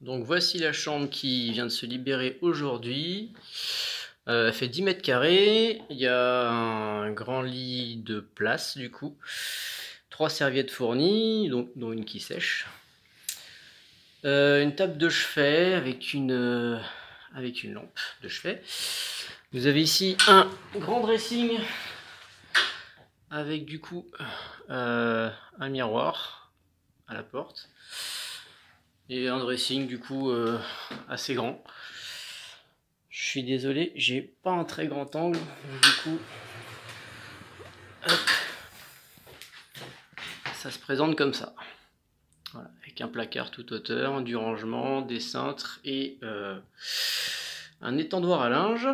Donc voici la chambre qui vient de se libérer aujourd'hui. Elle fait 10 mètres carrés. Il y a un grand lit de place du coup. 3 serviettes fournies, dont une qui sèche. Une table de chevet avec une lampe de chevet. Vous avez ici un grand dressing avec du coup un miroir à la porte. Et un dressing du coup assez grand. Je suis désolé, j'ai pas un très grand angle, du coup hop, ça se présente comme ça. Voilà, avec un placard toute hauteur, du rangement, des cintres et un étendoir à linge.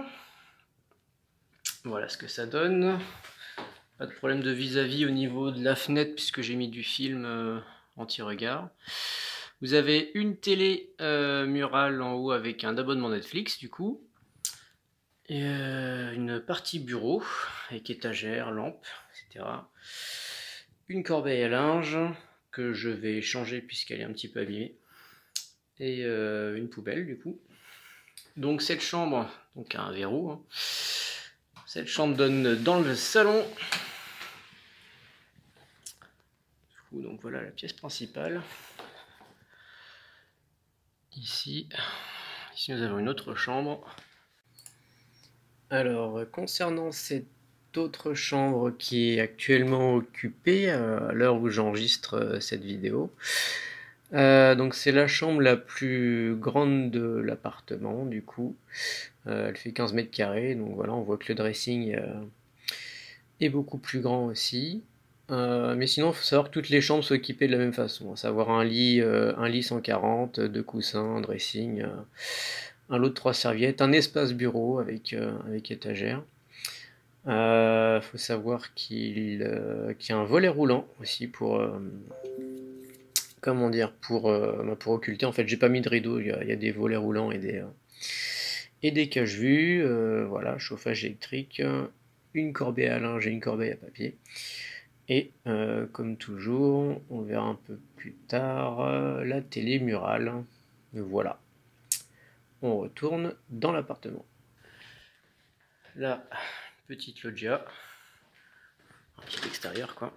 Voilà ce que ça donne. Pas de problème de vis-à-vis au niveau de la fenêtre puisque j'ai mis du film anti-regard. Vous avez une télé murale en haut avec un abonnement Netflix du coup. Et une partie bureau avec étagère, lampe, etc. Une corbeille à linge que je vais changer puisqu'elle est un petit peu abîmée. Et une poubelle du coup. Donc cette chambre, donc un verrou, hein. Cette chambre donne dans le salon. Donc voilà la pièce principale. Ici nous avons une autre chambre. Alors concernant cette autre chambre qui est actuellement occupée à l'heure où j'enregistre cette vidéo, donc c'est la chambre la plus grande de l'appartement du coup. Elle fait 15 mètres carrés, donc voilà, on voit que le dressing est beaucoup plus grand aussi. Mais sinon, il faut savoir que toutes les chambres sont équipées de la même façon, à savoir un lit 140, 2 coussins, un dressing, un lot de 3 serviettes, un espace bureau avec étagère. Faut savoir qu'il y a un volet roulant aussi pour comment dire, pour occulter. En fait, j'ai pas mis de rideau, il y a des volets roulants et des cache-vues. Voilà, chauffage électrique, une corbeille à linge et une corbeille à papier. Et comme toujours, on verra un peu plus tard la télé murale. Voilà. On retourne dans l'appartement. La petite loggia. Un petit extérieur quoi.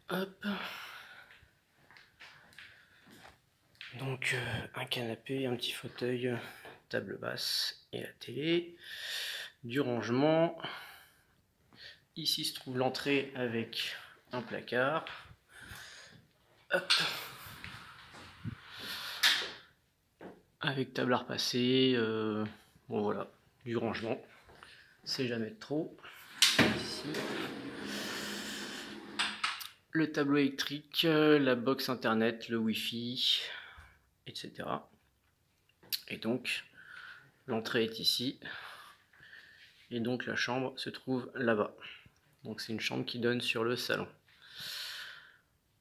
Hop. Donc un canapé, un petit fauteuil, table basse et la télé. Du rangement. Ici se trouve l'entrée avec un placard. Hop. Avec table à repasser. Bon voilà, du rangement. C'est jamais trop. Ici. Le tableau électrique, la box internet, le wifi, etc. Et donc l'entrée est ici. Et donc la chambre se trouve là-bas. Donc c'est une chambre qui donne sur le salon.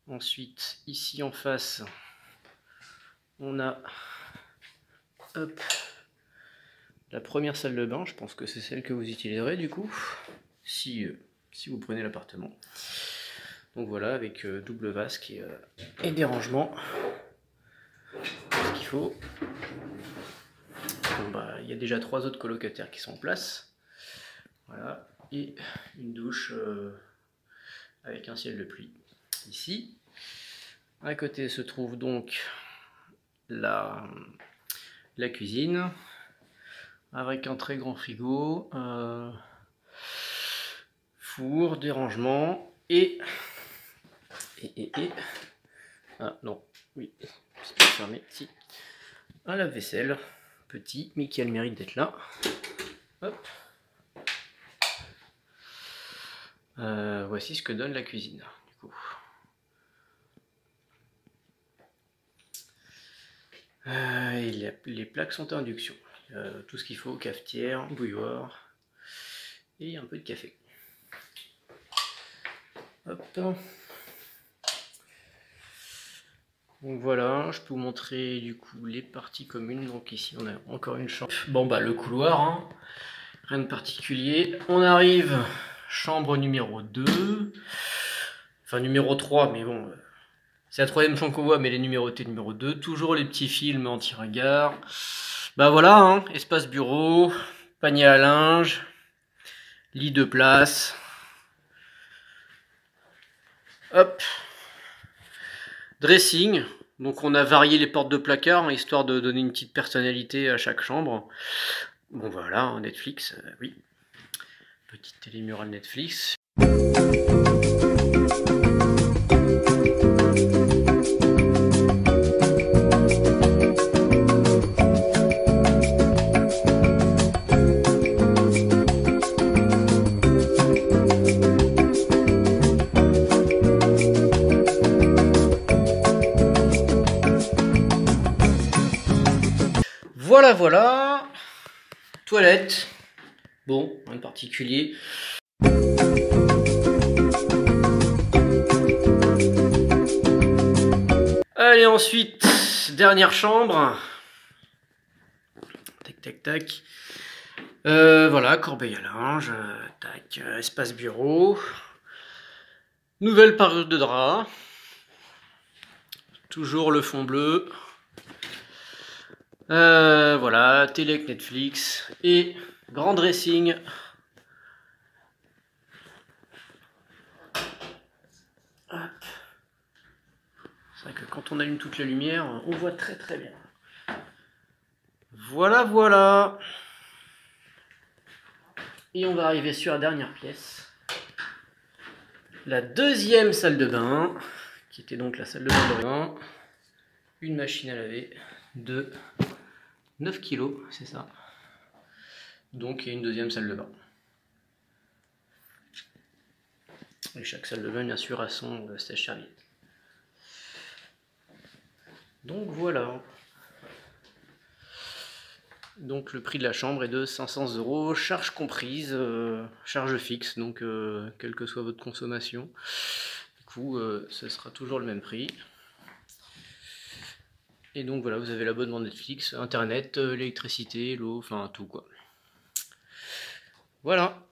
Ensuite, ici en face, on a hop, la première salle de bain. Je pense que c'est celle que vous utiliserez du coup, si vous prenez l'appartement. Donc voilà, avec double vasque et des rangements. Ce qu'il faut. Bon, bah, il y a déjà 3 autres colocataires qui sont en place. Voilà, et une douche avec un ciel de pluie ici. À côté se trouve donc la cuisine avec un très grand frigo, four, des rangements et ah non, oui, c'est pas fermé, si. Un lave-vaisselle, petit, mais qui a le mérite d'être là. Hop. Voici ce que donne la cuisine, du coup. Et les plaques sont à induction. Tout ce qu'il faut, cafetière, bouilloire et un peu de café. Hop. Donc voilà, je peux vous montrer du coup les parties communes. Donc ici on a encore une chambre. Bon bah le couloir, hein. Rien de particulier. On arrive, chambre numéro 2. Enfin numéro 3, mais bon, c'est la troisième chambre qu'on voit, mais elle est numérotée numéro 2. Toujours les petits films anti-regard. Bah voilà, hein, espace bureau, panier à linge, lit de place. Hop. Dressing. Donc on a varié les portes de placard, hein, histoire de donner une petite personnalité à chaque chambre. Bon voilà, Netflix, oui. Petite télé murale Netflix. Voilà, voilà. Toilette. Bon, rien de particulier. Allez, ensuite, dernière chambre. Tac, tac, tac. Voilà, corbeille à linge. Tac, espace bureau. Nouvelle parure de drap. Toujours le fond bleu. Voilà, télé avec Netflix. Et grand dressing. Hop. C'est vrai que quand on allume toute la lumière, on voit très très bien. Voilà, voilà. Et on va arriver sur la dernière pièce. La deuxième salle de bain, qui était donc la salle de bain. Une machine à laver de 9 kg, c'est ça. Donc il y a une deuxième salle de bain. Et chaque salle de bain, bien sûr, a son sèche-serviette. Donc voilà. Donc le prix de la chambre est de 500 €, charge comprise, charge fixe, donc quelle que soit votre consommation. Du coup, ce sera toujours le même prix. Et donc voilà, vous avez l'abonnement Netflix, Internet, l'électricité, l'eau, enfin tout quoi. Voilà.